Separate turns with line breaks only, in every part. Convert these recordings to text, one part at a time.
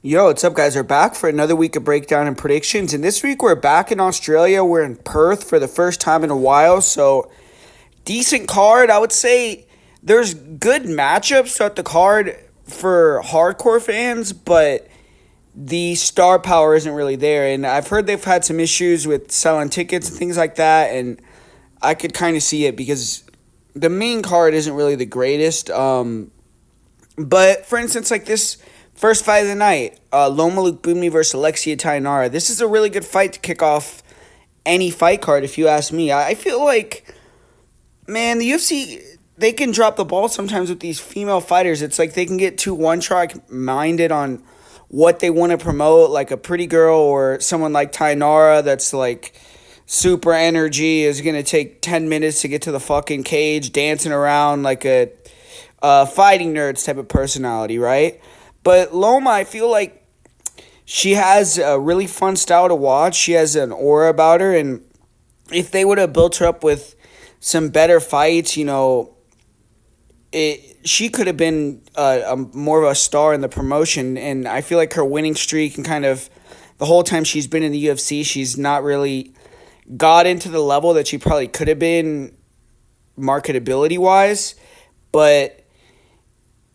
Yo, what's up, guys? We're back for another week of breakdown and predictions. And this week we're back in Australia. We're in Perth for the first time in a while. So, decent card. I would say there's good matchups throughout the card for hardcore fans, but the star power isn't really there. And I've heard they've had some issues with selling tickets and things like that. And I could kind of see it because the main card isn't really the greatest. But for instance, like this first fight of the night, Loma Lukbumi versus Alexia Tainara. This is a really good fight to kick off any fight card, if you ask me. I feel like, man, the UFC, they can drop the ball sometimes with these female fighters. It's like they can get too one-track minded on what they want to promote, like a pretty girl or someone like Tainara that's like super energy is going to take 10 minutes to get to the fucking cage, dancing around like a fighting nerds type of personality, right? But Loma, I feel like she has a really fun style to watch. She has an aura about her, and if they would have built her up with some better fights, she could have been more of a star in the promotion. And I feel like her winning streak and kind of the whole time she's been in the UFC, she's not really got into the level that she probably could have been marketability wise. But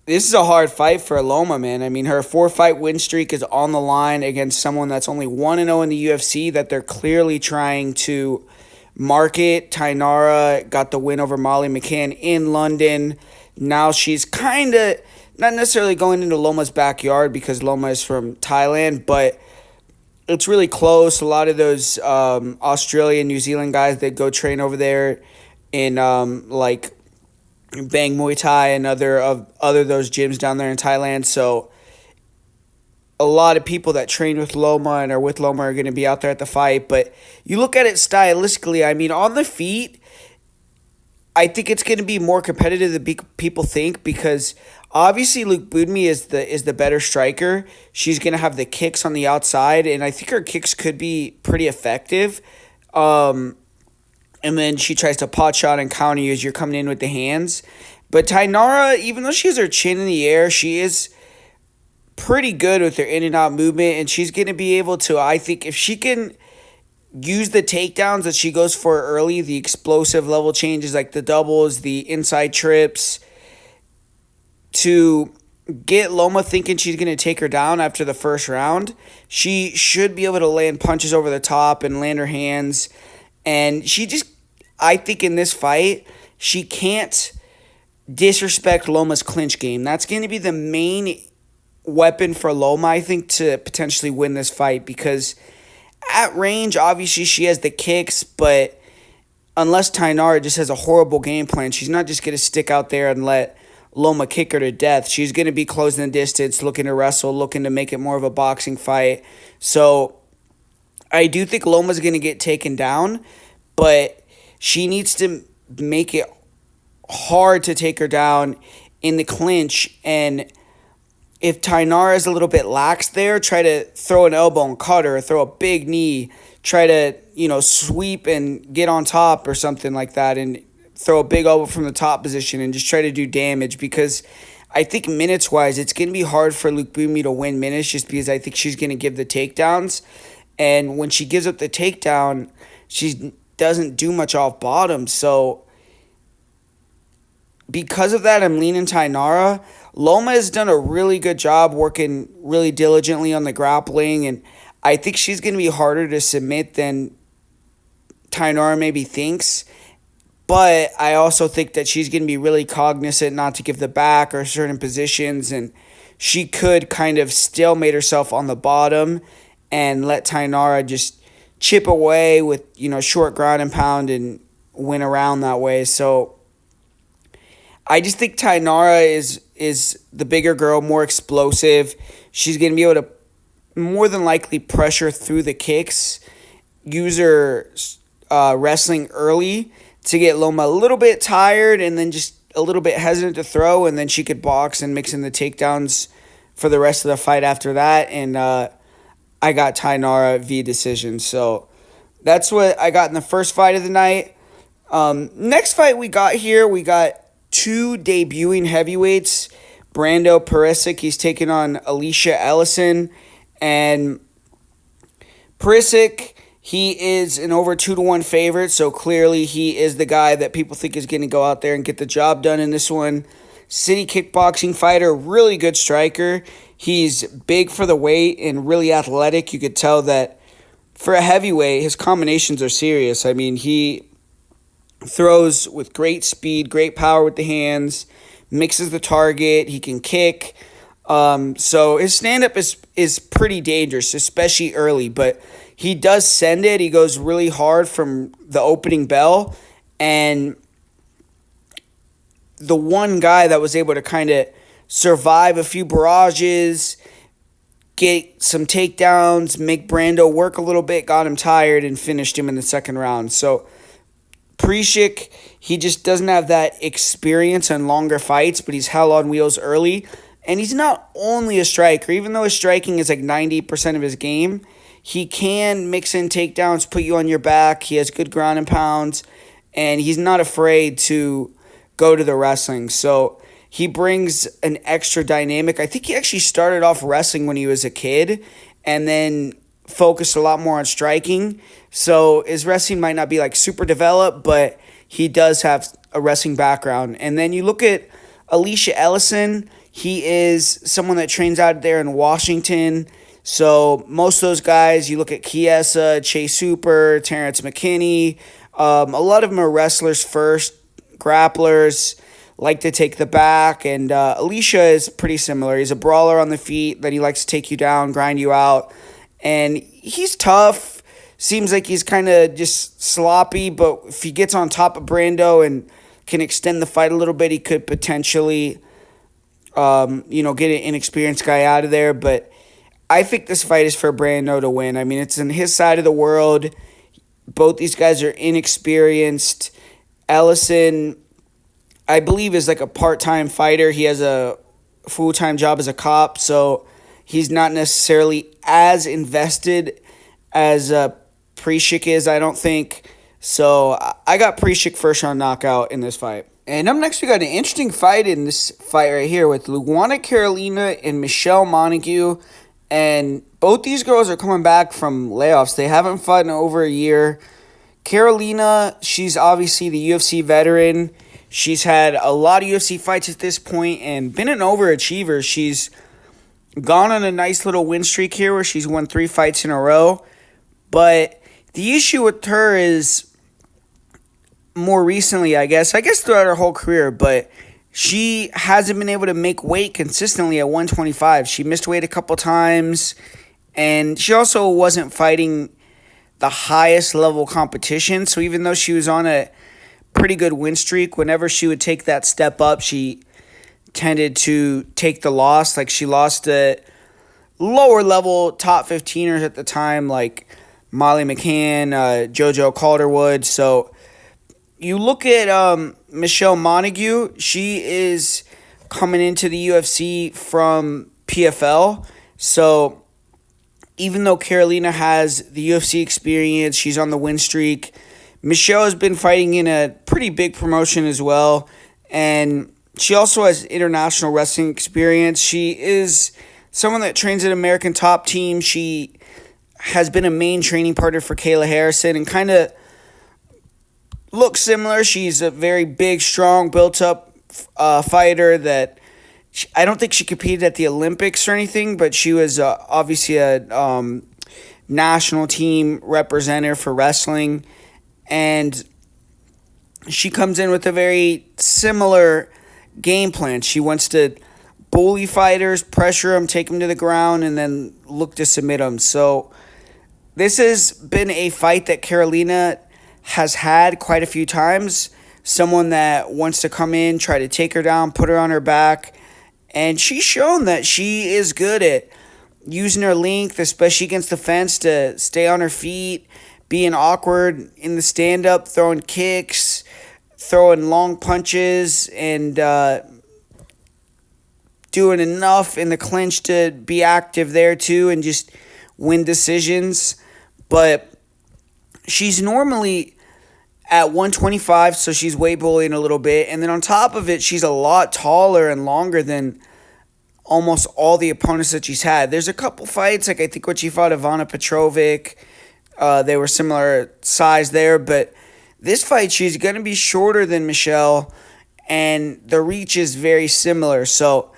this is a hard fight for Loma, man. I mean, her 4-fight win streak is on the line against someone that's only 1-0 in the UFC that they're clearly trying to market. Tainara got the win over Molly McCann in London. Now she's kind of not necessarily going into Loma's backyard because Loma is from Thailand, but it's really close. A lot of those Australian, New Zealand guys that go train over there in like Bang Muay Thai and other those gyms down there in Thailand. So a lot of people that train with Loma and are with Loma are going to be out there at the fight. But you look at it stylistically, I mean, on the feet, I think it's going to be more competitive than people think because obviously Luke Budme is the better striker. She's going to have the kicks on the outside, and I think her kicks could be pretty effective. And then she tries to pot shot and counter you as you're coming in with the hands. But Tainara, even though she has her chin in the air, she is pretty good with her in and out movement, and she's going to be able to, I think, if she can use the takedowns that she goes for early, the explosive level changes like the doubles, the inside trips, to get Loma thinking she's going to take her down after the first round, she should be able to land punches over the top and land her hands. And she just, I think in this fight, she can't disrespect Loma's clinch game. That's going to be the main weapon for Loma, I think, to potentially win this fight because at range, obviously she has the kicks, but unless Tainara just has a horrible game plan, she's not just going to stick out there and let Loma kick her to death. She's going to be closing the distance, looking to wrestle, looking to make it more of a boxing fight. So I do think Loma's going to get taken down, but she needs to make it hard to take her down in the clinch. And if Tainara is a little bit lax there, try to throw an elbow and cut her, throw a big knee, try to, sweep and get on top or something like that, and throw a big elbow from the top position and just try to do damage because I think minutes-wise, it's going to be hard for Luke Bumi to win minutes just because I think she's going to give the takedowns. And when she gives up the takedown, she doesn't do much off bottom. So because of that, I'm leaning Tainara. Loma has done a really good job working really diligently on the grappling, and I think she's going to be harder to submit than Tainara maybe thinks. But I also think that she's going to be really cognizant not to give the back or certain positions, and she could kind of stalemate herself on the bottom and let Tainara just chip away with, short ground and pound and win around that way. So I just think Tainara is the bigger girl, more explosive. She's going to be able to more than likely pressure through the kicks, use her wrestling early to get Loma a little bit tired and then just a little bit hesitant to throw, and then she could box and mix in the takedowns for the rest of the fight after that. And I got Tainara via decision. So that's what I got in the first fight of the night. Next fight we got here, we got two debuting heavyweights, Brando, Pericic. He's taking on Elisha, Ellison. And Pericic, he is an over 2-1 favorite, so clearly he is the guy that people think is going to go out there and get the job done in this one. City kickboxing fighter, really good striker. He's big for the weight and really athletic. You could tell that for a heavyweight, his combinations are serious. I mean, he throws with great speed, great power with the hands, mixes the target, he can kick. So his stand-up is pretty dangerous, especially early, but he does send it. He goes really hard from the opening bell, and the one guy that was able to kind of survive a few barrages, get some takedowns, make Brando work a little bit, got him tired, and finished him in the second round. So Pericic, he just doesn't have that experience on longer fights, but he's hell on wheels early. And he's not only a striker. Even though his striking is like 90% of his game, he can mix in takedowns, put you on your back. He has good ground and pounds, and he's not afraid to go to the wrestling. So he brings an extra dynamic. I think he actually started off wrestling when he was a kid and then focused a lot more on striking. So his wrestling might not be like super developed, but he does have a wrestling background. And then you look at Elisha Ellison. He is someone that trains out there in Washington. So most of those guys, you look at Chiesa, Chase Hooper, Terrence McKinney. A lot of them are wrestlers first, grapplers, like to take the back. And Elisha is pretty similar. He's a brawler on the feet that he likes to take you down, grind you out. And he's tough. Seems like he's kind of just sloppy, but if he gets on top of Brando and can extend the fight a little bit, he could potentially get an inexperienced guy out of there. But I think this fight is for Brando to win. I mean, it's in his side of the world. Both these guys are inexperienced. Ellison, I believe, is like a part-time fighter. He has a full-time job as a cop, so he's not necessarily as invested as Pericic is, I don't think. So I got Pericic first round knockout in this fight. And up next, we got an interesting fight in this fight right here with Luana Carolina and Michelle Montague. And both these girls are coming back from layoffs. They haven't fought in over a year. Carolina, she's obviously the UFC veteran. She's had a lot of UFC fights at this point and been an overachiever. She's gone on a nice little win streak here where she's won 3 fights in a row. But the issue with her is more recently, I guess throughout her whole career, but she hasn't been able to make weight consistently at 125. She missed weight a couple times, and she also wasn't fighting the highest level competition. So even though she was on a pretty good win streak, whenever she would take that step up, she tended to take the loss. Like, she lost to lower level top 15ers at the time, like Molly McCann, JoJo Calderwood. So you look at Michelle Montague. She is coming into the UFC from PFL. So even though Carolina has the UFC experience, she's on the win streak. Michelle has been fighting in a pretty big promotion as well. And she also has international wrestling experience. She is someone that trains at American Top Team. She has been a main training partner for Kayla Harrison and kind of looks similar. She's a very big, strong, built-up fighter that I don't think she competed at the Olympics or anything, but she was obviously a national team representative for wrestling. And she comes in with a very similar game plan. She wants to bully fighters, pressure them, take them to the ground, and then look to submit them. So this has been a fight that Carolina has had quite a few times. Someone that wants to come in, try to take her down, put her on her back. And she's shown that she is good at using her length, especially against the fence, to stay on her feet, being awkward in the stand-up, throwing kicks, throwing long punches, and doing enough in the clinch to be active there too and just win decisions. But she's normally at 125, so she's weight bullying a little bit. And then on top of it, she's a lot taller and longer than almost all the opponents that she's had. There's a couple fights, like I think when she fought Ivana Petrovic, they were similar size there, but this fight she's going to be shorter than Michelle, and the reach is very similar. So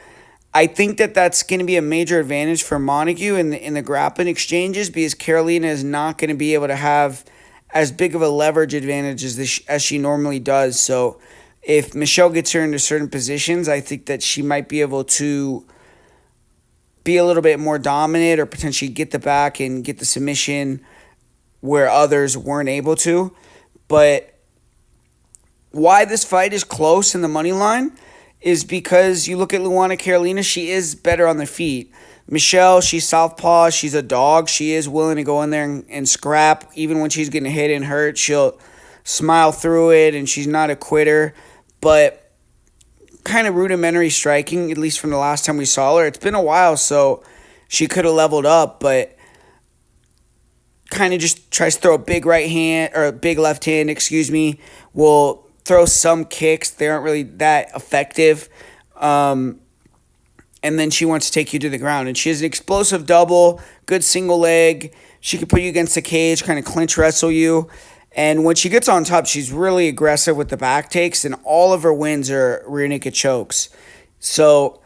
I think that that's going to be a major advantage for Montague in the grappling exchanges, because Carolina is not going to be able to have as big of a leverage advantage as she normally does. So if Michelle gets her into certain positions, I think that she might be able to be a little bit more dominant or potentially get the back and get the submission where others weren't able to. But why this fight is close in the money line is because you look at Luana Carolina, she is better on the feet. Michelle, she's southpaw, she's a dog. She is willing to go in there and scrap. Even when she's getting hit and hurt, she'll smile through it, and she's not a quitter. But kind of rudimentary striking, at least from the last time we saw her. It's been a while, so she could have leveled up, but kind of just tries to throw a big right hand, or a big left hand, will throw some kicks. They aren't really that effective. And then she wants to take you to the ground. And she has an explosive double, good single leg. She can put you against the cage, kind of clinch wrestle you. And when she gets on top, she's really aggressive with the back takes, and all of her wins are rear naked chokes. So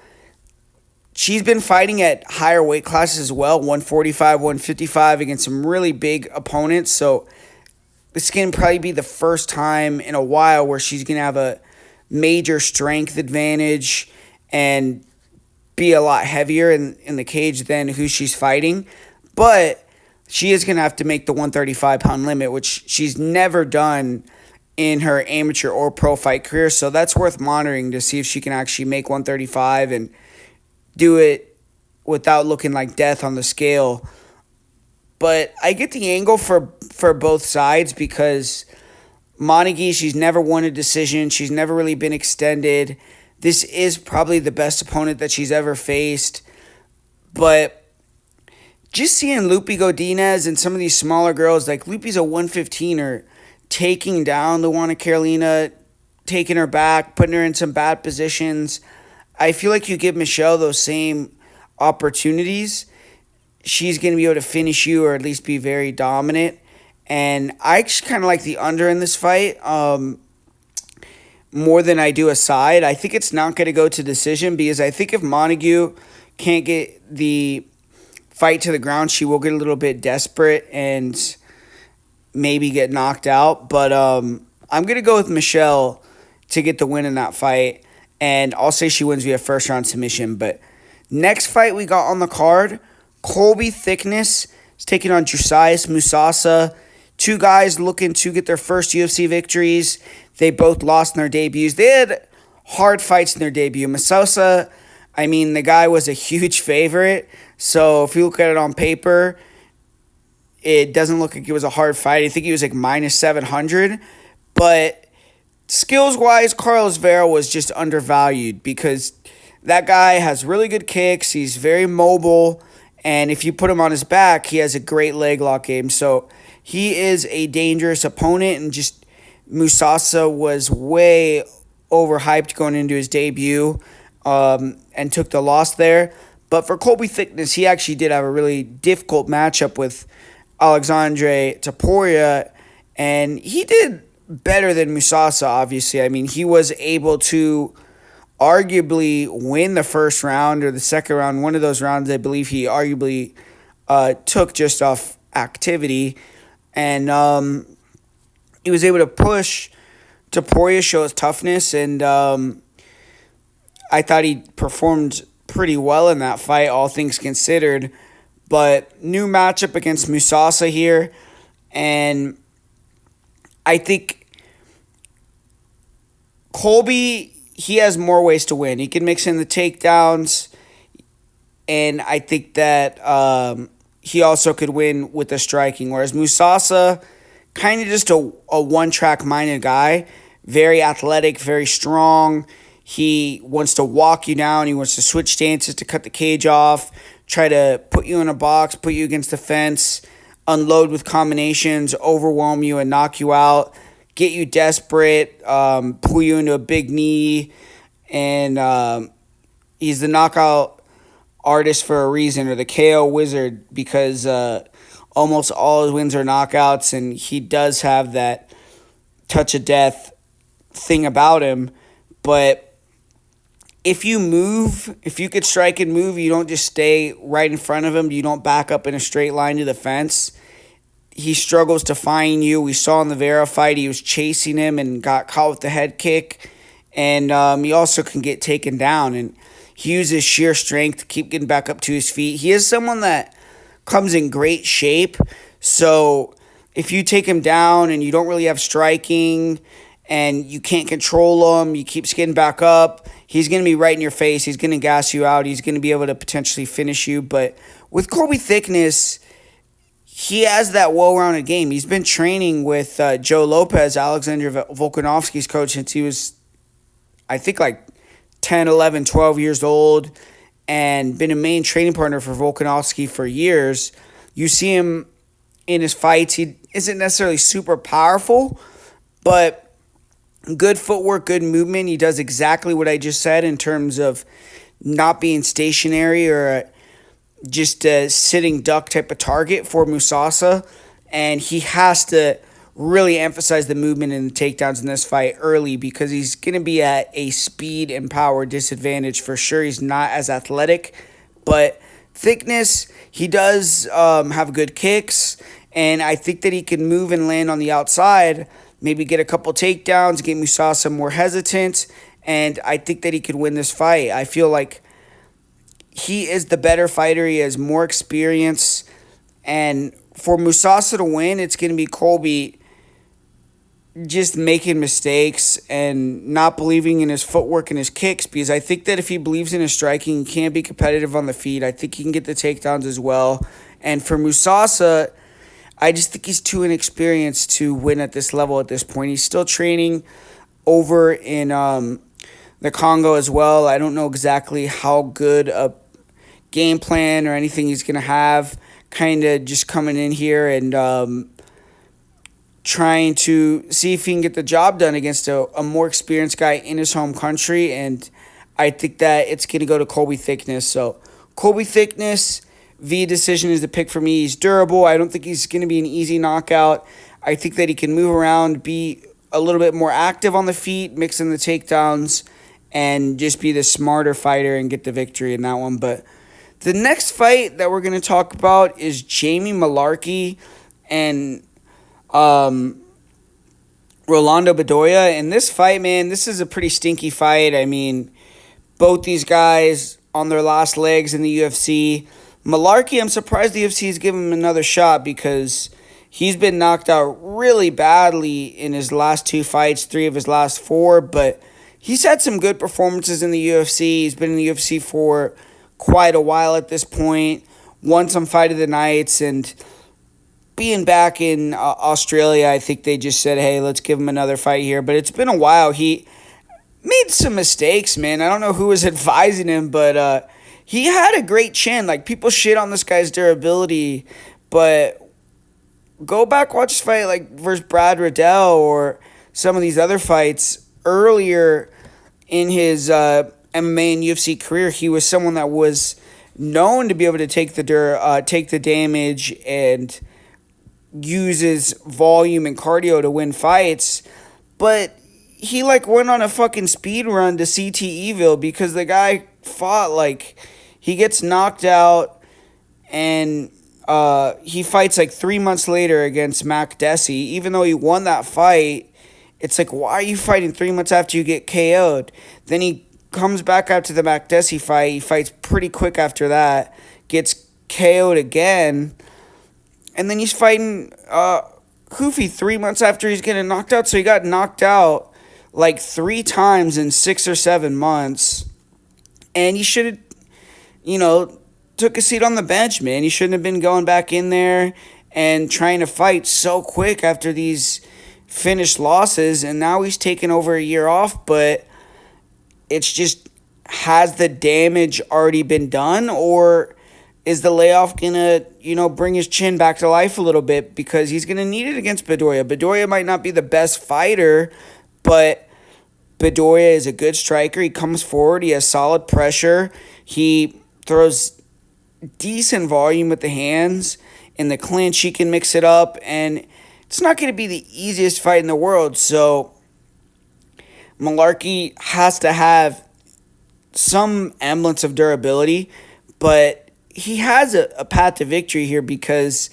she's been fighting at higher weight classes as well, 145, 155, against some really big opponents. So this can probably be the first time in a while where she's going to have a major strength advantage and be a lot heavier in the cage than who she's fighting. But she is going to have to make the 135-pound limit, which she's never done in her amateur or pro fight career. So that's worth monitoring to see if she can actually make 135 and do it without looking like death on the scale. But I get the angle for both sides, because Montague, she's never won a decision. She's never really been extended. This is probably the best opponent that she's ever faced. But just seeing Lupe Godinez and some of these smaller girls, like Lupe's a 115er, taking down Luana Carolina, taking her back, putting her in some bad positions. I feel like you give Michelle those same opportunities, she's going to be able to finish you, or at least be very dominant. And I actually kind of like the under in this fight more than I do a side. I think it's not going to go to decision, because I think if Montague can't get the fight to the ground, she will get a little bit desperate and maybe get knocked out. But I'm going to go with Michelle to get the win in that fight, and I'll say she wins via first round submission. But next fight we got on the card, Colby Thicknesse is taking on Josias Musasa. Two guys looking to get their first UFC victories. They both lost in their debuts. They had hard fights in their debut. Musasa, I mean, the guy was a huge favorite. So if you look at it on paper, it doesn't look like it was a hard fight. I think he was like minus 700. But skills-wise, Carlos Vera was just undervalued, because that guy has really good kicks. He's very mobile. And if you put him on his back, he has a great leg lock game. So he is a dangerous opponent, and just Musasa was way overhyped going into his debut and took the loss there. But for Colby Thicknesse, he actually did have a really difficult matchup with Alexandre Topuria, and he did better than Musasa, obviously. I mean, he was able to arguably win the first round or the second round. One of those rounds, I believe he arguably took just off activity. And he was able to push Topuria, show his toughness, and I thought he performed pretty well in that fight, all things considered. But new matchup against Musasa here, and I think Colby, he has more ways to win. He can mix in the takedowns, and I think that he also could win with the striking. Whereas Musasa, kind of just a one-track minded guy, very athletic, very strong. He wants to walk you down. He wants to switch stances to cut the cage off, try to put you in a box, put you against the fence, unload with combinations, overwhelm you and knock you out, get you desperate, pull you into a big knee, and he's the knockout artist for a reason, or the KO wizard, because almost all his wins are knockouts, and he does have that touch of death thing about him. But if you could strike and move, you don't just stay right in front of him, you don't back up in a straight line to the fence, he struggles to find you. We saw in the Vera fight, he was chasing him and got caught with the head kick. And he also can get taken down. And he uses sheer strength to keep getting back up to his feet. He is someone that comes in great shape. So if you take him down and you don't really have striking and you can't control him, you keep getting back up, he's going to be right in your face. He's going to gas you out. He's going to be able to potentially finish you. But with Colby Thicknesse, he has that well-rounded game. He's been training with Joe Lopez, Alexander Volkanovski's coach, since he was, I think, like 10, 11, 12 years old, and been a main training partner for Volkanovski for years. You see him in his fights. He isn't necessarily super powerful, but good footwork, good movement. He does exactly what I just said in terms of not being stationary or just a sitting duck type of target for Musasa. And he has to really emphasize the movement and the takedowns in this fight early, because he's going to be at a speed and power disadvantage for sure. He's not as athletic, but Thicknesse, he does have good kicks, and I think that he can move and land on the outside, maybe get a couple takedowns, get Musasa more hesitant, and I think that he could win this fight. I feel like he is the better fighter. He has more experience, and for Musasa to win, it's going to be Colby just making mistakes and not believing in his footwork and his kicks, because I think that if he believes in his striking, he can be competitive on the feet. I think he can get the takedowns as well. And for Musasa, I just think he's too inexperienced to win at this level at this point. He's still training over in the Congo as well. I don't know exactly how good a game plan or anything he's going to have, kind of just coming in here and trying to see if he can get the job done against a more experienced guy in his home country. And I think that it's going to go to Colby Thicknesse. So Colby Thicknesse, via decision, is the pick for me. He's durable. I don't think he's going to be an easy knockout. I think that he can move around, be a little bit more active on the feet, mix in the takedowns, and just be the smarter fighter and get the victory in that one. But the next fight that we're going to talk about is Jamie Mullarkey and Rolando Bedoya. And this fight, man, this is a pretty stinky fight. I mean, both these guys on their last legs in the UFC. Mullarkey, I'm surprised the UFC has given him another shot, because he's been knocked out really badly in his last two fights, 3 of his last 4, but he's had some good performances in the UFC. He's been in the UFC for quite a while at this point, won some Fight of the Nights, and being back in Australia, I think they just said, hey, let's give him another fight here. But it's been a while. He made some mistakes, man. I don't know who was advising him, but he had a great chin. Like, people shit on this guy's durability, but go back, watch this fight like versus Brad Riddell or some of these other fights earlier in his MMA and UFC career. He was someone that was known to be able to take the damage and uses volume and cardio to win fights, but he went on a fucking speed run to CT Evil, because the guy fought he gets knocked out, and he fights 3 months later against Mac Desi. Even though he won that fight, it's why are you fighting 3 months after you get KO'd? Then he comes back out to the Mac Desi fight. He fights pretty quick after that, gets KO'd again, and then he's fighting Hoofy 3 months after he's getting knocked out. So he got knocked out 3 times in 6 or 7 months. And he should have, took a seat on the bench, man. He shouldn't have been going back in there and trying to fight so quick after these finished losses. And now he's taken over a year off, but it's just, has the damage already been done, or is the layoff going to, bring his chin back to life a little bit, because he's going to need it against Bedoya. Bedoya might not be the best fighter, but Bedoya is a good striker. He comes forward. He has solid pressure. He throws decent volume with the hands. In the clinch, he can mix it up, and it's not going to be the easiest fight in the world. So Mullarkey has to have some semblance of durability, but he has a path to victory here because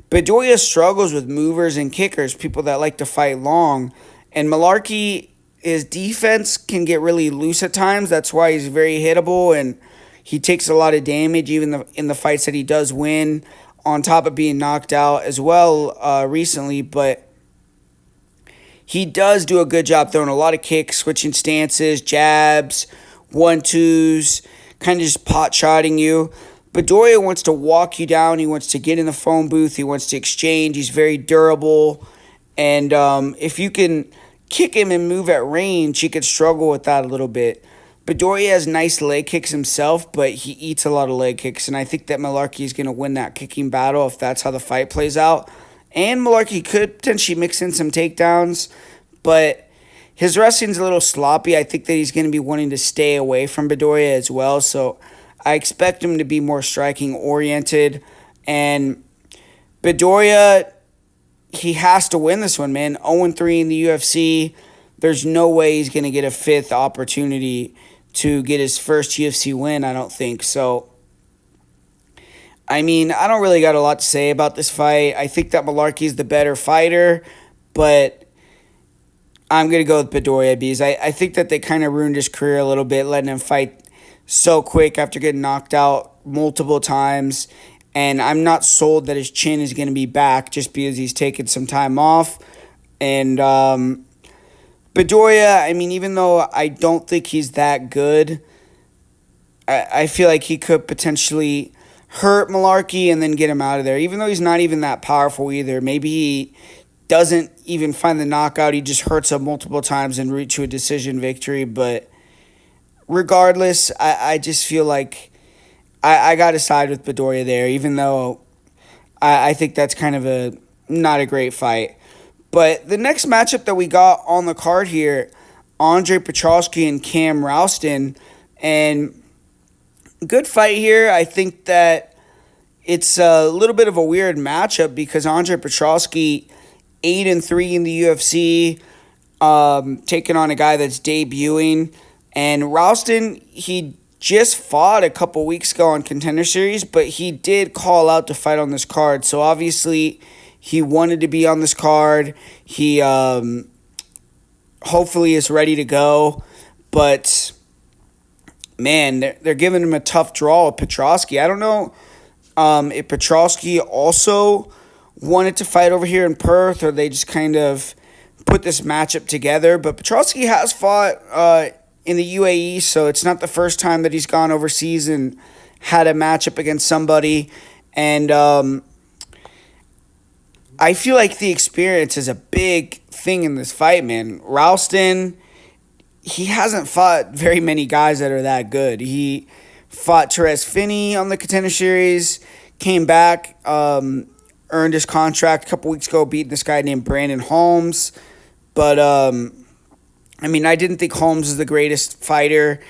Bedoya struggles with movers and kickers, people that like to fight long, and Mullarkey, his defense can get really loose at times. That's why he's very hittable, and he takes a lot of damage even in the fights that he does win, on top of being knocked out as well recently. But he does do a good job throwing a lot of kicks, switching stances, jabs, 1-2s, kind of just pot-shotting you. Bedoya wants to walk you down. He wants to get in the phone booth. He wants to exchange. He's very durable. And if you can kick him and move at range, he could struggle with that a little bit. Bedoya has nice leg kicks himself, but he eats a lot of leg kicks, and I think that Mullarkey is going to win that kicking battle if that's how the fight plays out. And Mullarkey could potentially mix in some takedowns, but his wrestling's a little sloppy. I think that he's going to be wanting to stay away from Bedoya as well, so I expect him to be more striking-oriented. And Bedoya, he has to win this one, man. 0-3 in the UFC. There's no way he's going to get a fifth opportunity to get his first UFC win, I don't think. So, I mean, I don't really got a lot to say about this fight. I think that Mullarkey's the better fighter, but I'm going to go with Bedoya because I think that they kind of ruined his career a little bit, letting him fight so quick after getting knocked out multiple times. And I'm not sold that his chin is going to be back just because he's taken some time off. And Bedoya, I mean, even though I don't think he's that good, I feel like he could potentially hurt Mullarkey and then get him out of there. Even though he's not even that powerful either. Maybe he doesn't even find the knockout. He just hurts him multiple times and reach to a decision victory. But regardless, I just feel like I got to side with Bedoya there, even though I think that's kind of not a great fight. But the next matchup that we got on the card here, Andre Petroski and Cam Rowston, and good fight here. I think that it's a little bit of a weird matchup because Andre Petroski, 8-3 in the UFC, taking on a guy that's debuting. And Rowston, he just fought a couple weeks ago on Contender Series, but he did call out to fight on this card. So obviously he wanted to be on this card. He hopefully is ready to go. But, man, they're giving him a tough draw with Petroski. I don't know if Petroski also wanted to fight over here in Perth or they just kind of put this matchup together. But Petroski has fought in the UAE, so it's not the first time that he's gone overseas and had a matchup against somebody. And I feel like the experience is a big thing in this fight, man. Rowston, he hasn't fought very many guys that are that good. He fought Tavares Finney on the Contender Series, came back, earned his contract a couple weeks ago, beating this guy named Brandon Holmes. But, I mean, I didn't think Holmes is the greatest fighter,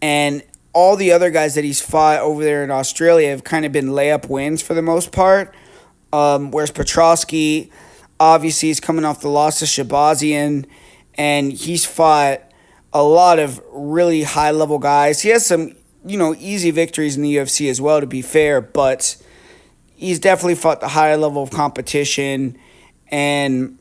and all the other guys that he's fought over there in Australia have kind of been layup wins for the most part. Whereas Petroski, obviously, is coming off the loss to Shabazian, and he's fought a lot of really high-level guys. He has some, easy victories in the UFC as well, to be fair, but he's definitely fought the higher level of competition, and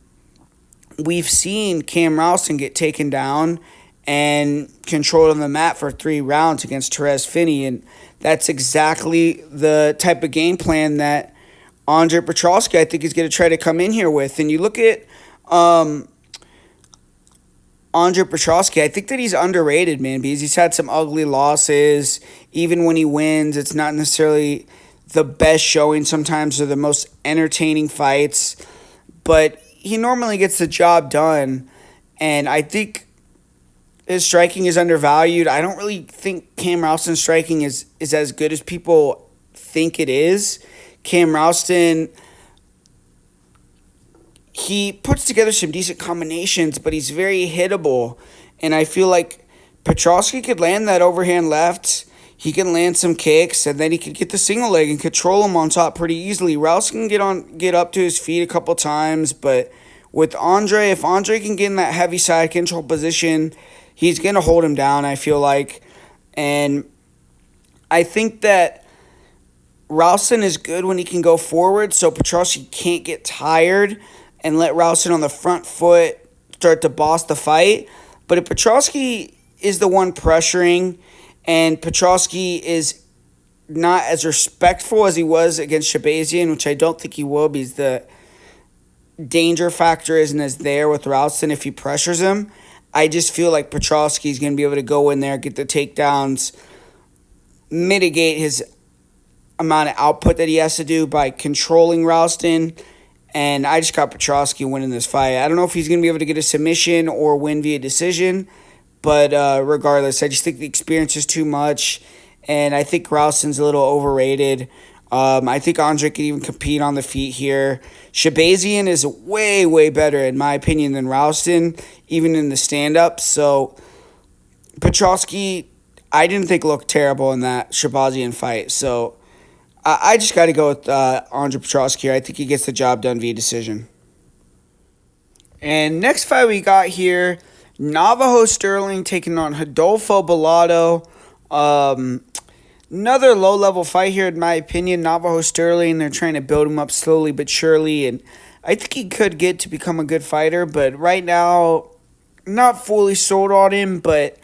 we've seen Cam Rowston get taken down and controlled on the mat for 3 rounds against Tavares Finney, and that's exactly the type of game plan that Andre Petroski, I think, is going to try to come in here with. And you look at Andre Petroski, I think that he's underrated, man, because he's had some ugly losses. Even when he wins, it's not necessarily the best showing sometimes or the most entertaining fights, but he normally gets the job done, and I think his striking is undervalued. I don't really think Cam Rowston's striking is as good as people think it is. Cam Rowston, he puts together some decent combinations, but he's very hittable, and I feel like Petroski could land that overhand left. he can land some kicks, and then he can get the single leg and control him on top pretty easily. Rowston can get up to his feet a couple times, but with Andre, if Andre can get in that heavy side control position, he's going to hold him down, I feel like. And I think that Rowston is good when he can go forward, so Petroski can't get tired and let Rowston on the front foot start to boss the fight. But if Petroski is the one pressuring and Petroski is not as respectful as he was against Shabazian, which I don't think he will because the danger factor isn't as there with Rowston if he pressures him, I just feel like Petroski is going to be able to go in there, get the takedowns, mitigate his amount of output that he has to do by controlling Rowston. And I just got Petroski winning this fight. I don't know if he's going to be able to get a submission or win via decision, but regardless, I just think the experience is too much, and I think Rowston's a little overrated. I think Andre can even compete on the feet here. Shabazian is way, way better, in my opinion, than Rowston, even in the stand-up. So Petroski, I didn't think looked terrible in that Shabazian fight. So I just got to go with Andre Petroski here. I think he gets the job done via decision. And next fight we got here, Navajo Sterling taking on Rodolfo Bedoya. Another low-level fight here, in my opinion. Navajo Sterling, they're trying to build him up slowly but surely, and I think he could get to become a good fighter, but right now, not fully sold on him, but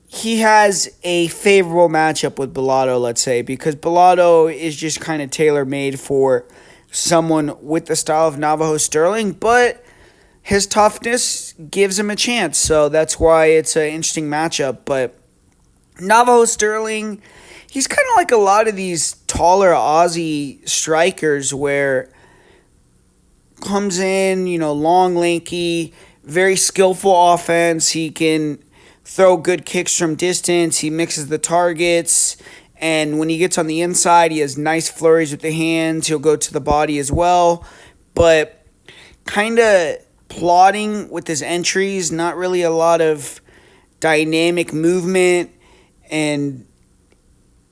he has a favorable matchup with Bedoya, let's say, because Bedoya is just kind of tailor-made for someone with the style of Navajo Sterling, but his toughness gives him a chance, so that's why it's an interesting matchup. But Navajo Sterling, he's kind of like a lot of these taller Aussie strikers where comes in, long, lanky, very skillful offense. He can throw good kicks from distance. He mixes the targets. And when he gets on the inside, he has nice flurries with the hands. He'll go to the body as well. But kind of plodding with his entries, not really a lot of dynamic movement and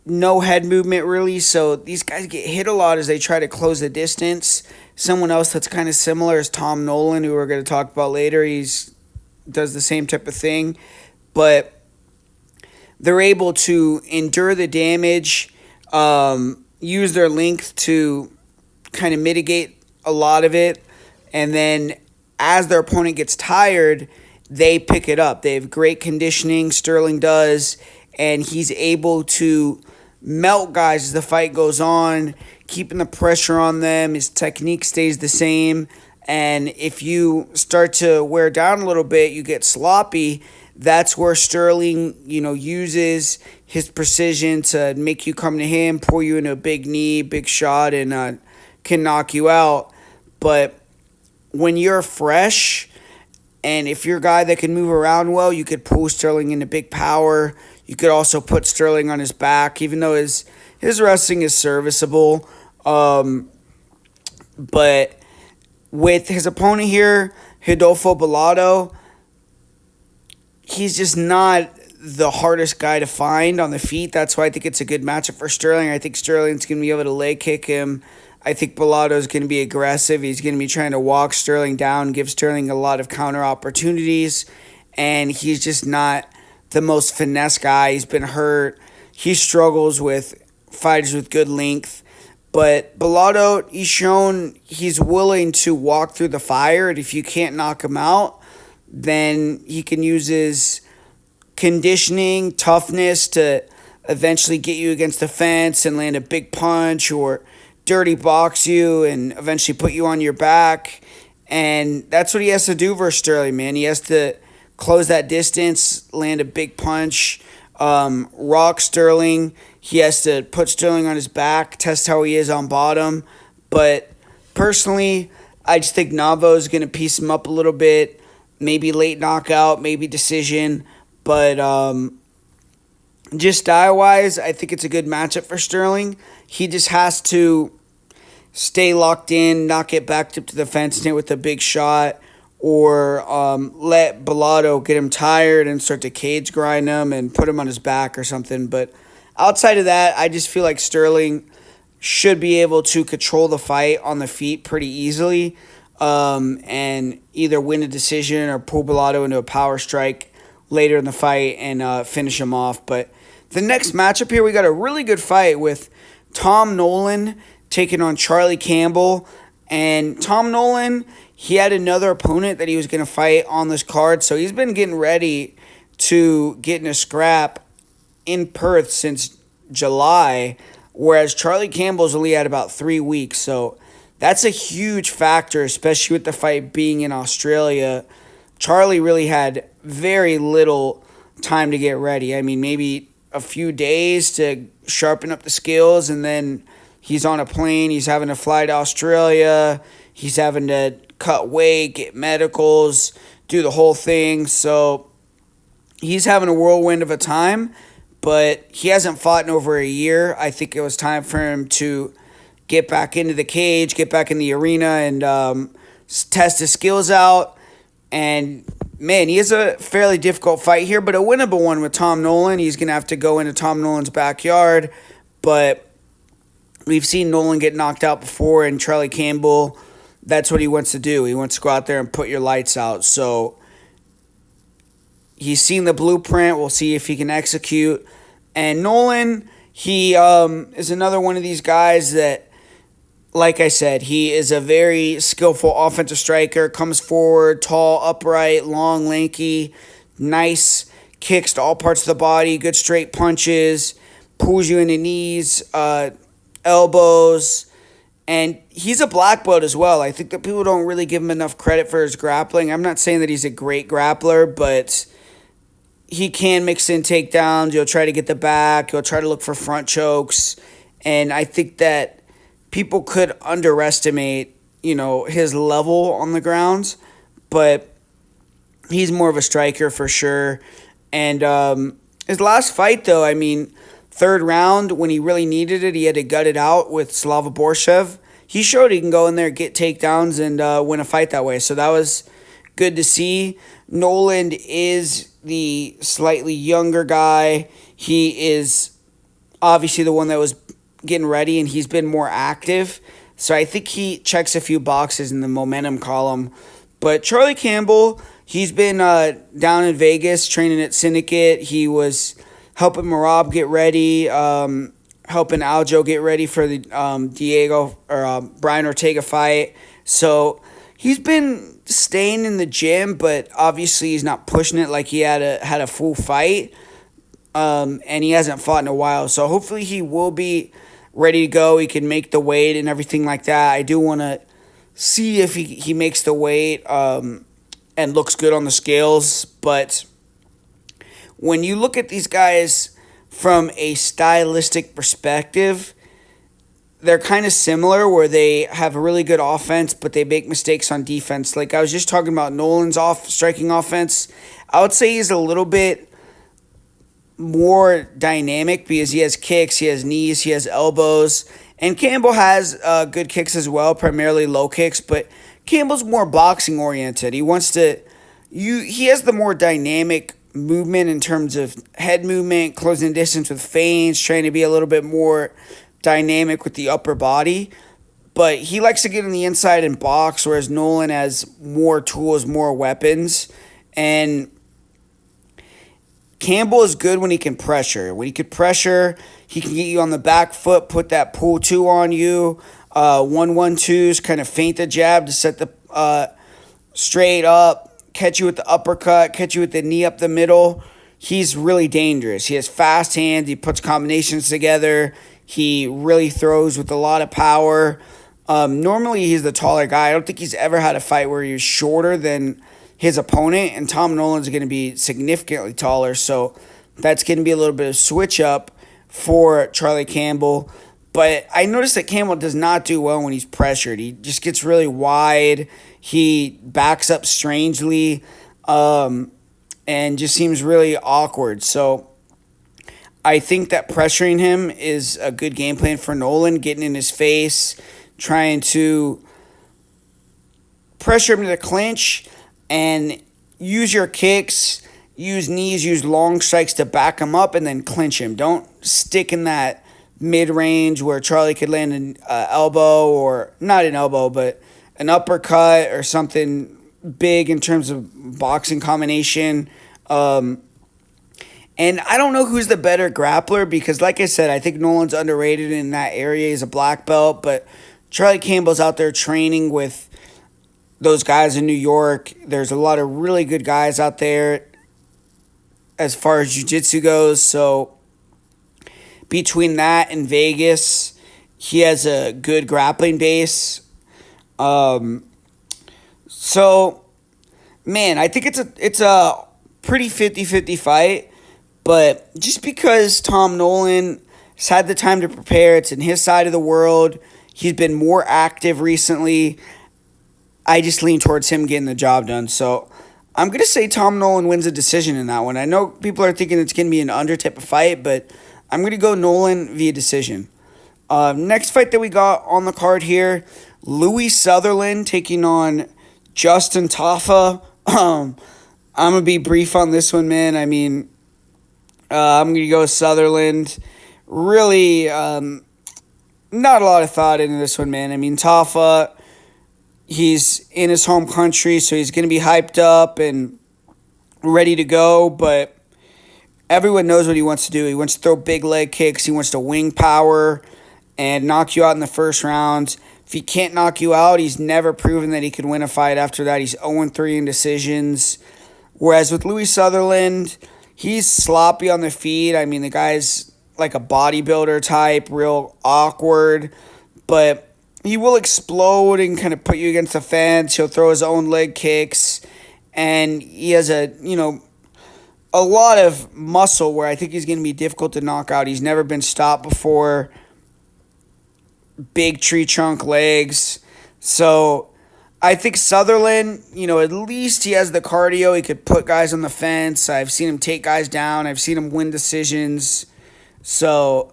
no head movement really. So these guys get hit a lot as they try to close the distance. Someone else that's kind of similar is Tom Nolan, who we're going to talk about later. Does the same type of thing. But they're able to endure the damage, use their length to kind of mitigate a lot of it, and then as their opponent gets tired, they pick it up. They have great conditioning, Sterling does, and he's able to melt guys as the fight goes on, keeping the pressure on them. His technique stays the same, and if you start to wear down a little bit, you get sloppy. That's where Sterling, uses his precision to make you come to him, pour you into a big knee, big shot, and can knock you out. But when you're fresh, and if you're a guy that can move around well, you could pull Sterling into big power. You could also put Sterling on his back, even though his wrestling is serviceable. But with his opponent here, Rodolfo Bedoya, he's just not the hardest guy to find on the feet. That's why I think it's a good matchup for Sterling. I think Sterling's going to be able to leg kick him. I think Bedoya is going to be aggressive. He's going to be trying to walk Sterling down, give Sterling a lot of counter opportunities, and he's just not the most finesse guy. He's been hurt. He struggles with fighters with good length. But Bedoya, he's shown he's willing to walk through the fire, and if you can't knock him out, then he can use his conditioning, toughness to eventually get you against the fence and land a big punch or dirty box you and eventually put you on your back. And that's what he has to do versus Sterling, man. He has to close that distance, land a big punch, rock Sterling. He has to put Sterling on his back, test how he is on bottom. But personally, I just think Navo is going to piece him up a little bit. Maybe late knockout, maybe decision. But just style-wise, I think it's a good matchup for Sterling. He just has to stay locked in, not get backed up to the fence with a big shot, or let Bedoya get him tired and start to cage grind him and put him on his back or something. But outside of that, I just feel like Sterling should be able to control the fight on the feet pretty easily, and either win a decision or pull Rolando into a power strike later in the fight and finish him off. But the next matchup here, we got a really good fight with Tom Nolan taking on Charlie Campbell. And Tom Nolan, he had another opponent that he was going to fight on this card, so he's been getting ready to get in a scrap in Perth since July, whereas Charlie Campbell's only had about 3 weeks. So that's a huge factor, especially with the fight being in Australia. Charlie really had very little time to get ready. I mean, maybe a few days to sharpen up the skills, and then he's on a plane. He's having to fly to Australia. He's having to cut weight, get medicals, do the whole thing. So he's having a whirlwind of a time, but he hasn't fought in over a year. I think it was time for him to get back into the cage, get back in the arena, and test his skills out. And, man, he has a fairly difficult fight here, but a winnable one with Tom Nolan. He's going to have to go into Tom Nolan's backyard, but we've seen Nolan get knocked out before, and Charlie Campbell, that's what he wants to do. He wants to go out there and put your lights out. So he's seen the blueprint. We'll see if he can execute. And Nolan, he is another one of these guys that, like I said, he is a very skillful offensive striker, comes forward, tall, upright, long, lanky, nice kicks to all parts of the body, good straight punches, pulls you in the knees, elbows, and he's a black belt as well. I think that people don't really give him enough credit for his grappling. I'm not saying that he's a great grappler, but he can mix in takedowns. He'll try to get the back. He'll try to look for front chokes, and I think that people could underestimate, his level on the ground, but he's more of a striker for sure. And his last fight, though, I mean, third round, when he really needed it, he had to gut it out with Slava Borshev. He showed he can go in there, get takedowns, and win a fight that way. So that was good to see. Nolan is the slightly younger guy. He is obviously the one that was getting ready, and he's been more active. So I think he checks a few boxes in the momentum column. But Charlie Campbell, he's been down in Vegas training at Syndicate. He was helping Marab get ready, helping Aljo get ready for the Brian Ortega fight. So he's been staying in the gym, but obviously he's not pushing it like he had a full fight. And he hasn't fought in a while. So hopefully he will be ready to go. He can make the weight and everything like that. I do want to see if he makes the weight and looks good on the scales. But when you look at these guys from a stylistic perspective, they're kind of similar where they have a really good offense, but they make mistakes on defense. Like I was just talking about Nolan's striking offense. I would say he's a little bit more dynamic because he has kicks, he has knees, he has elbows, and Campbell has good kicks as well, primarily low kicks, but Campbell's more boxing oriented. He has the more dynamic movement in terms of head movement, closing distance with feints, trying to be a little bit more dynamic with the upper body, but he likes to get on the inside and box, whereas Nolan has more tools, more weapons, and Campbell is good when he can pressure. When he can pressure, he can get you on the back foot, put that pull two on you, 1-1-2s, kind of feint the jab to set the straight up, catch you with the uppercut, catch you with the knee up the middle. He's really dangerous. He has fast hands. He puts combinations together. He really throws with a lot of power. Normally, he's the taller guy. I don't think he's ever had a fight where he's shorter than his opponent, and Tom Nolan's going to be significantly taller, so that's going to be a little bit of switch up for Charlie Campbell. But I noticed that Campbell does not do well when he's pressured. He just gets really wide. He backs up strangely and just seems really awkward. So I think that pressuring him is a good game plan for Nolan, getting in his face, trying to pressure him to the clinch, and use your kicks, use knees, use long strikes to back him up, and then clinch him. Don't stick in that mid-range where Charlie could land an elbow, or not an elbow, but an uppercut or something big in terms of boxing combination. And I don't know who's the better grappler because, like I said, I think Nolan's underrated in that area. He's a black belt, but Charlie Campbell's out there training with those guys in New York. There's a lot of really good guys out there as far as jiu-jitsu goes. So between that and Vegas, he has a good grappling base. So, man, I think it's a pretty 50-50 fight. But just because Tom Nolan has had the time to prepare, it's in his side of the world, he's been more active recently, I just lean towards him getting the job done. So I'm going to say Tom Nolan wins a decision in that one. I know people are thinking it's going to be an under type of fight, but I'm going to go Nolan via decision. Next fight that we got on the card here, Louie Sutherland taking on Justin Tafa. I'm going to be brief on this one, man. I mean, I'm going to go Sutherland. Really, not a lot of thought into this one, man. I mean, Tafa, he's in his home country, so he's going to be hyped up and ready to go, but everyone knows what he wants to do. He wants to throw big leg kicks. He wants to wing power and knock you out in the first round. If he can't knock you out, he's never proven that he could win a fight after that. He's 0-3 in decisions. Whereas with Louie Sutherland, he's sloppy on the feet. I mean, the guy's like a bodybuilder type, real awkward, but he will explode and kind of put you against the fence. He'll throw his own leg kicks, and he has a lot of muscle where I think he's going to be difficult to knock out. He's never been stopped before. Big tree trunk legs. So I think Sutherland, at least he has the cardio. He could put guys on the fence. I've seen him take guys down. I've seen him win decisions. So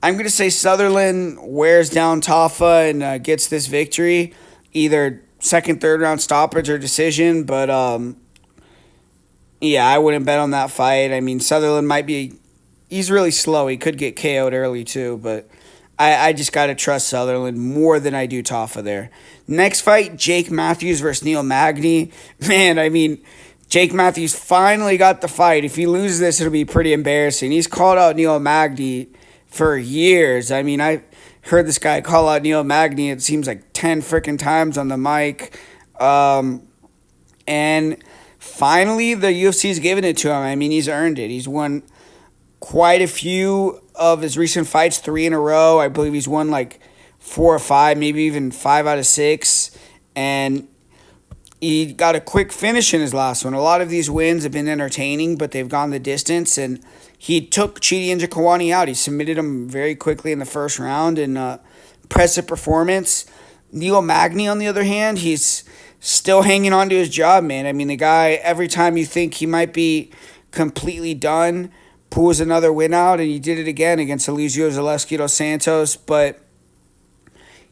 I'm going to say Sutherland wears down Tafa and gets this victory. Either second, third round stoppage or decision. But, yeah, I wouldn't bet on that fight. I mean, Sutherland he's really slow. He could get KO'd early too, but I just got to trust Sutherland more than I do Tafa there. Next fight, Jake Matthews versus Neil Magny. Man, I mean, Jake Matthews finally got the fight. If he loses this, it'll be pretty embarrassing. He's called out Neil Magny for years. I mean, I heard this guy call out Neil Magny, it seems like 10 freaking times on the mic. And finally, the UFC's given it to him. I mean, he's earned it. He's won quite a few of his recent fights, 3 in a row. I believe he's won like 4 or 5, maybe even 5 out of 6. And he got a quick finish in his last one. A lot of these wins have been entertaining, but they've gone the distance. And he took Chidi Njokuani out. He submitted him very quickly in the first round in impressive performance. Neil Magny, on the other hand, he's still hanging on to his job, man. I mean, the guy, every time you think he might be completely done, pulls another win out, and he did it again against Elisha Zaleski dos Santos. But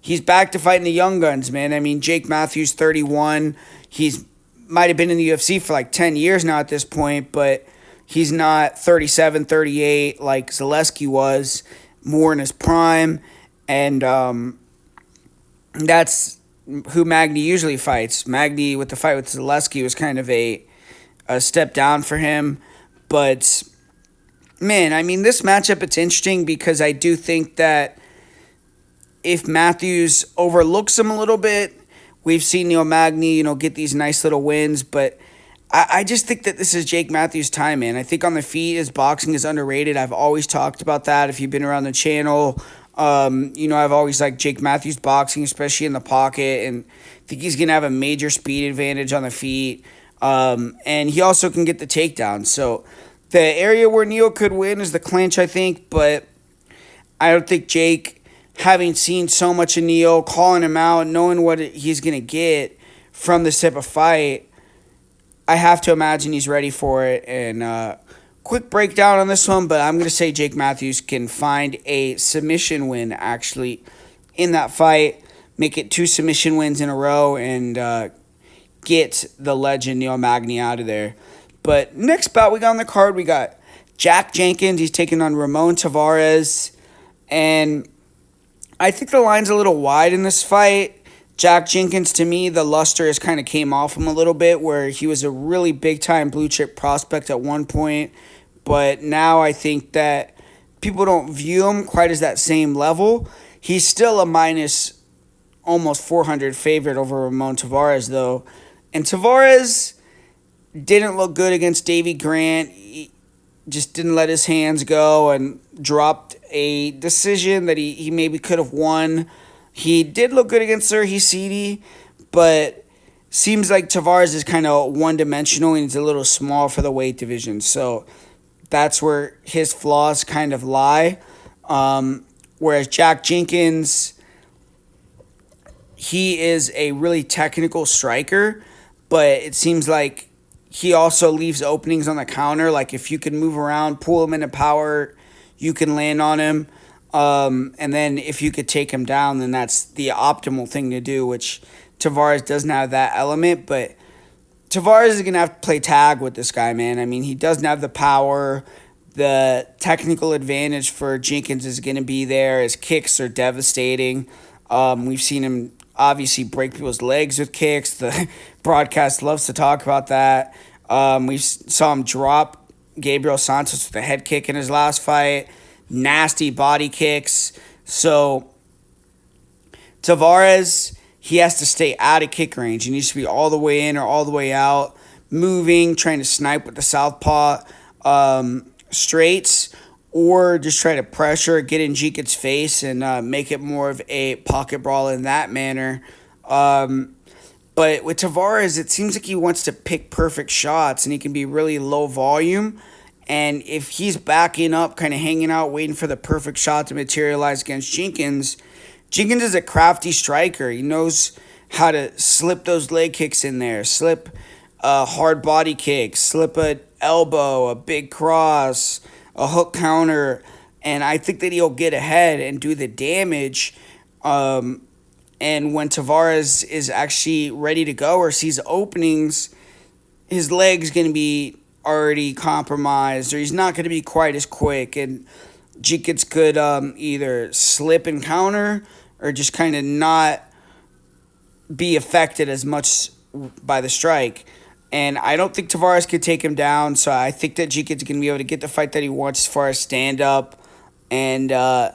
he's back to fighting the young guns, man. I mean, Jake Matthews, 31. He's might have been in the UFC for like 10 years now at this point, but he's not 37, 38 like Zaleski was, more in his prime. And that's who Magny usually fights. Magny, with the fight with Zaleski, was kind of a step down for him. But, man, I mean, this matchup, it's interesting because I do think that if Matthews overlooks him a little bit, we've seen Neil Magny, get these nice little wins, but I just think that this is Jake Matthews' time, man. I think on the feet, his boxing is underrated. I've always talked about that. If you've been around the channel, I've always liked Jake Matthews' boxing, especially in the pocket, and I think he's going to have a major speed advantage on the feet, and he also can get the takedown. So the area where Neil could win is the clinch, I think, but I don't think Jake, having seen so much of Neil, calling him out, knowing what he's going to get from this type of fight, I have to imagine he's ready for it. And quick breakdown on this one, but I'm going to say Jake Matthews can find a submission win, actually, in that fight, make it 2 submission wins in a row, and get the legend Neil Magny out of there. But next bout we got on the card, we got Jack Jenkins. He's taking on Ramon Tavares. And I think the line's a little wide in this fight. Jack Jenkins, to me, the luster has kind of came off him a little bit, where he was a really big-time blue-chip prospect at one point. But now I think that people don't view him quite as that same level. He's still a minus almost 400 favorite over Ramon Tavares, though. And Tavares didn't look good against Davey Grant. He just didn't let his hands go and dropped a decision that he maybe could have won. He did look good against Serhi Sidi, but seems like Tavares is kind of one-dimensional and he's a little small for the weight division. So that's where his flaws kind of lie. Whereas Jack Jenkins, he is a really technical striker, but it seems like he also leaves openings on the counter. Like if you can move around, pull him into power, you can land on him. And then if you could take him down, then that's the optimal thing to do, which Tavares doesn't have that element. But Tavares is going to have to play tag with this guy, man. I mean, he doesn't have the power. The technical advantage for Jenkins is going to be there. His kicks are devastating. We've seen him obviously break people's legs with kicks. The broadcast loves to talk about that. We saw him drop Gabriel Santos with a head kick in his last fight. Nasty body kicks. So Tavares, he has to stay out of kick range. He needs to be all the way in or all the way out, moving, trying to snipe with the southpaw straights, or just try to pressure, get in Jenkins' face and make it more of a pocket brawl in that manner. But with Tavares, it seems like he wants to pick perfect shots, and he can be really low volume. And if he's backing up, kind of hanging out, waiting for the perfect shot to materialize against Jenkins, Jenkins is a crafty striker. He knows how to slip those leg kicks in there, slip a hard body kick, slip an elbow, a big cross, a hook counter. And I think that he'll get ahead and do the damage. And when Tavares is actually ready to go or sees openings, his leg's going to be already compromised, or he's not going to be quite as quick, and Jenkins could either slip and counter or just kind of not be affected as much by the strike. And I don't think Tavares could take him down, so I think that Jenkins is going to be able to get the fight that he wants as far as stand-up. And, I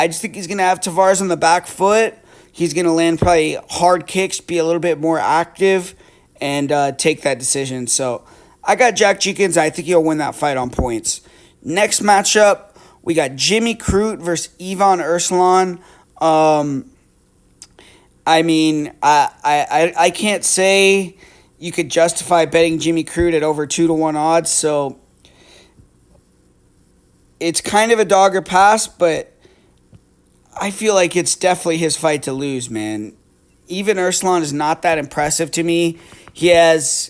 just think he's going to have Tavares on the back foot. He's going to land probably hard kicks, be a little bit more active, and take that decision. So I got Jack Jenkins. I think he'll win that fight on points. Next matchup, we got Jimmy Crute versus Ivan Erslan. I can't say you could justify betting Jimmy Crute at over 2-1 odds, so it's kind of a dog or pass, but I feel like it's definitely his fight to lose, man. Even Erslan is not that impressive to me. He has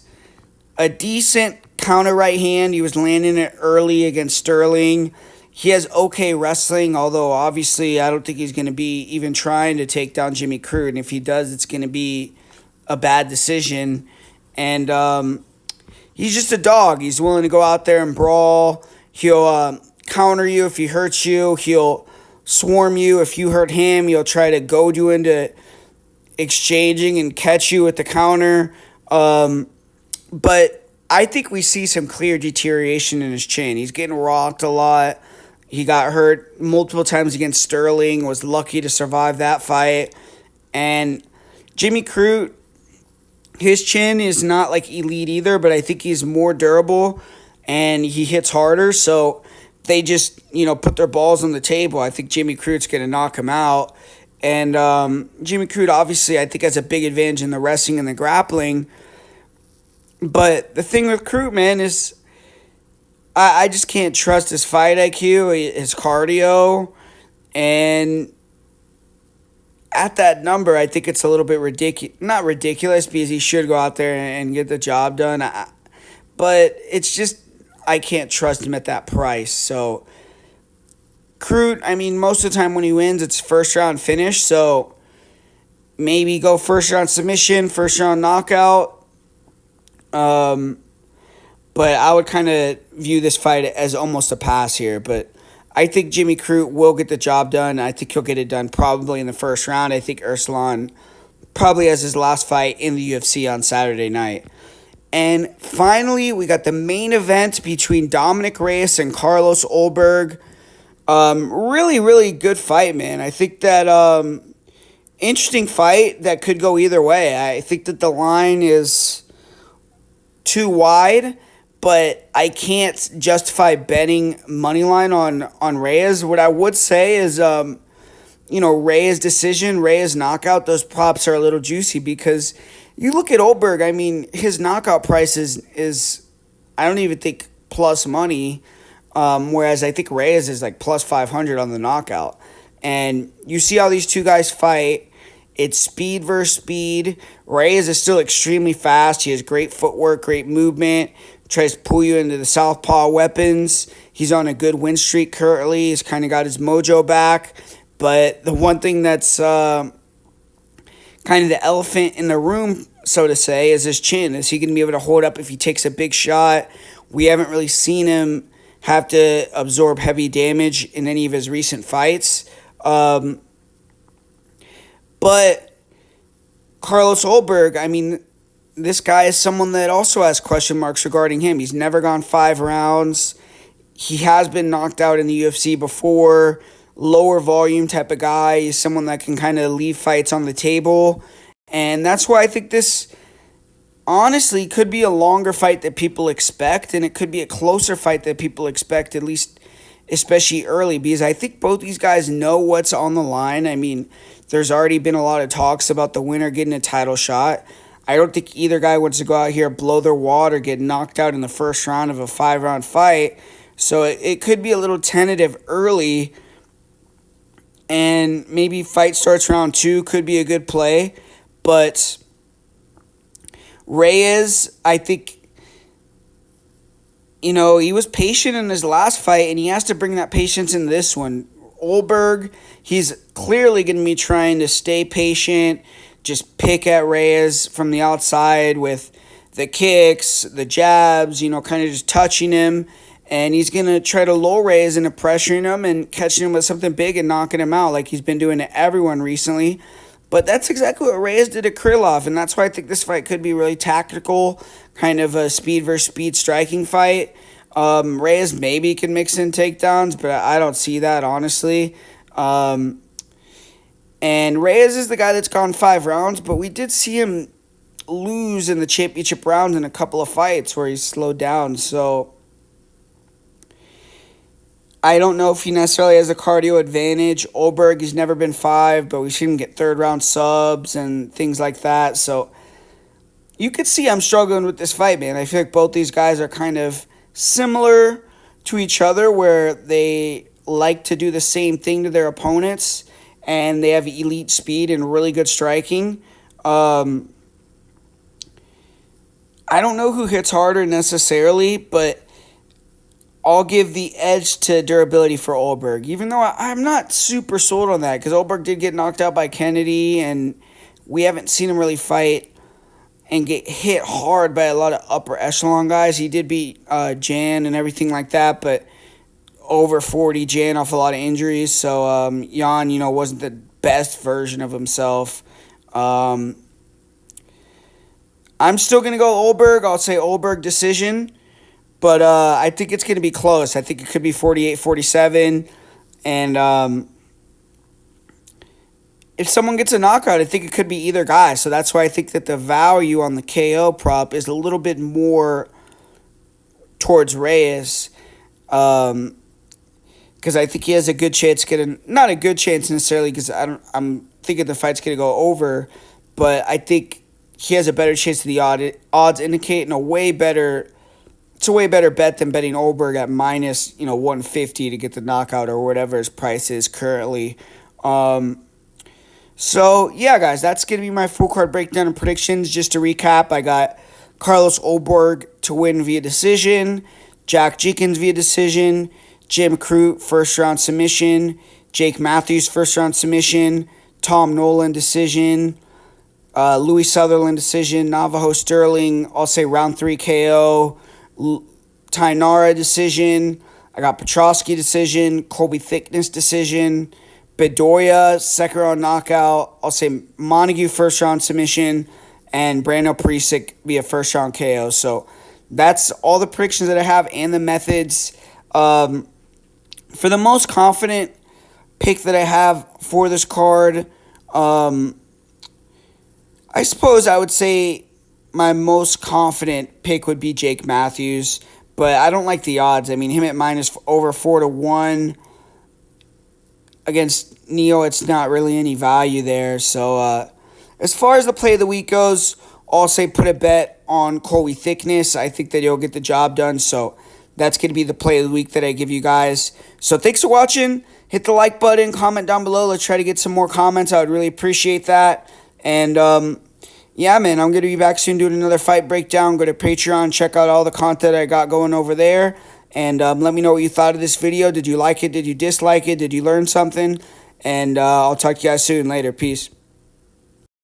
a decent counter right hand. He was landing it early against Sterling. He has okay wrestling, although obviously I don't think he's going to be even trying to take down Jimmy Crute. And if he does, it's going to be a bad decision. And he's just a dog. He's willing to go out there and brawl. He'll counter you if he hurts you. He'll swarm you. If you hurt him, he'll try to goad you into exchanging and catch you with the counter. But I think we see some clear deterioration in his chin. He's getting rocked a lot. He got hurt multiple times against Sterling, was lucky to survive that fight. And Jimmy Crute, his chin is not like elite either, but I think he's more durable and he hits harder. So they just, put their balls on the table. I think Jimmy Crute's going to knock him out. And Jimmy Crute, obviously, I think has a big advantage in the wrestling and the grappling. But the thing with Crute, man, is I just can't trust his fight IQ, his cardio. And at that number, I think it's a little bit ridiculous. Not ridiculous, because he should go out there and get the job done. But it's just, I can't trust him at that price. So Crute, most of the time when he wins, it's first round finish. So maybe go first round submission, first round knockout. but I would kind of view this fight as almost a pass here. But I think Jimmy Crute will get the job done. I think he'll get it done probably in the first round. I think Erslan probably has his last fight in the UFC on Saturday night. And finally, we got the main event between Dominick Reyes and Carlos Ulberg. Really, really good fight, man. I think that interesting fight that could go either way. I think that the line is too wide, but I can't justify betting money line on Reyes. What I would say is, Reyes decision, Reyes knockout. Those props are a little juicy because you look at Ulberg. I mean, his knockout price is I don't even think plus money. Whereas I think Reyes is like plus 500 on the knockout. And you see how these two guys fight. It's speed versus speed. Reyes is still extremely fast. He has great footwork, great movement. Tries to pull you into the southpaw weapons. He's on a good win streak currently. He's kind of got his mojo back. But the one thing that's kind of the elephant in the room, so to say, is his chin. Is he going to be able to hold up if he takes a big shot? We haven't really seen him have to absorb heavy damage in any of his recent fights. But Carlos Ulberg, I mean, this guy is someone that also has question marks regarding him. He's never gone 5 rounds. He has been knocked out in the UFC before. Lower volume type of guy. He's someone that can kind of leave fights on the table. And that's why I think this honestly could be a longer fight than people expect, and it could be a closer fight than people expect, at least especially early, because I think both these guys know what's on the line. I mean, there's already been a lot of talks about the winner getting a title shot. I don't think either guy wants to go out here, blow their wad, or get knocked out in the first round of a 5-round fight. So it could be a little tentative early, and maybe fight starts round 2 could be a good play. But Reyes, I think, he was patient in his last fight, and he has to bring that patience in this one. Ulberg, he's clearly going to be trying to stay patient, just pick at Reyes from the outside with the kicks, the jabs, kind of just touching him. And he's going to try to lull Reyes into pressuring him and catching him with something big and knocking him out like he's been doing to everyone recently. But that's exactly what Reyes did to Krylov, and that's why I think this fight could be really tactical, kind of a speed versus speed striking fight. Reyes maybe can mix in takedowns, but I don't see that, honestly. And Reyes is the guy that's gone 5 rounds, but we did see him lose in the championship rounds in a couple of fights where he's slowed down, so I don't know if he necessarily has a cardio advantage. Ulberg, he's never been 5, but we've seen him get 3rd-round subs and things like that. So you could see I'm struggling with this fight, man. I feel like both these guys are kind of similar to each other, where they like to do the same thing to their opponents, and they have elite speed and really good striking. I don't know who hits harder necessarily, but I'll give the edge to durability for Ulberg, even though I'm not super sold on that, because Ulberg did get knocked out by Kennedy, and we haven't seen him really fight and get hit hard by a lot of upper echelon guys. He did beat Jan and everything like that, but over 40 Jan off a lot of injuries, so Jan, wasn't the best version of himself. I'm still going to go Ulberg. I'll say Ulberg decision. But I think it's going to be close. I think it could be 48-47. And if someone gets a knockout, I think it could be either guy. So that's why I think that the value on the KO prop is a little bit more towards Reyes. Because I think he has a good chance to get not a good chance necessarily, because I'm thinking the fight's going to go over. But I think he has a better chance to the odds indicate, and it's a way better bet than betting Ulberg at minus 150 to get the knockout or whatever his price is currently. So yeah, guys, that's gonna be my full card breakdown and predictions. Just to recap, I got Carlos Ulberg to win via decision, Jack Jenkins via decision, Jim Crute 1st-round submission, Jake Matthews 1st-round submission, Tom Nolan decision, Louie Sutherland decision, Navajo Sterling, I'll say round 3 KO. Tainara decision. I got Petroski decision. Colby Thicknesse decision. Bedoya, second round knockout. I'll say Montague, first round submission. And Brando Pericic be a first round KO. So that's all the predictions that I have and the methods. For the most confident pick that I have for this card, I suppose I would say my most confident pick would be Jake Matthews, but I don't like the odds. I mean, him at minus over 4-1 against Neo, it's not really any value there. So as far as the play of the week goes, I'll say put a bet on Colby Thicknesse. I think that he'll get the job done. So that's going to be the play of the week that I give you guys. So thanks for watching. Hit the like button, comment down below. Let's try to get some more comments. I would really appreciate that. And yeah, man, I'm going to be back soon doing another fight breakdown. Go to Patreon, check out all the content I got going over there. And let me know what you thought of this video. Did you like it? Did you dislike it? Did you learn something? And I'll talk to you guys soon. Later. Peace.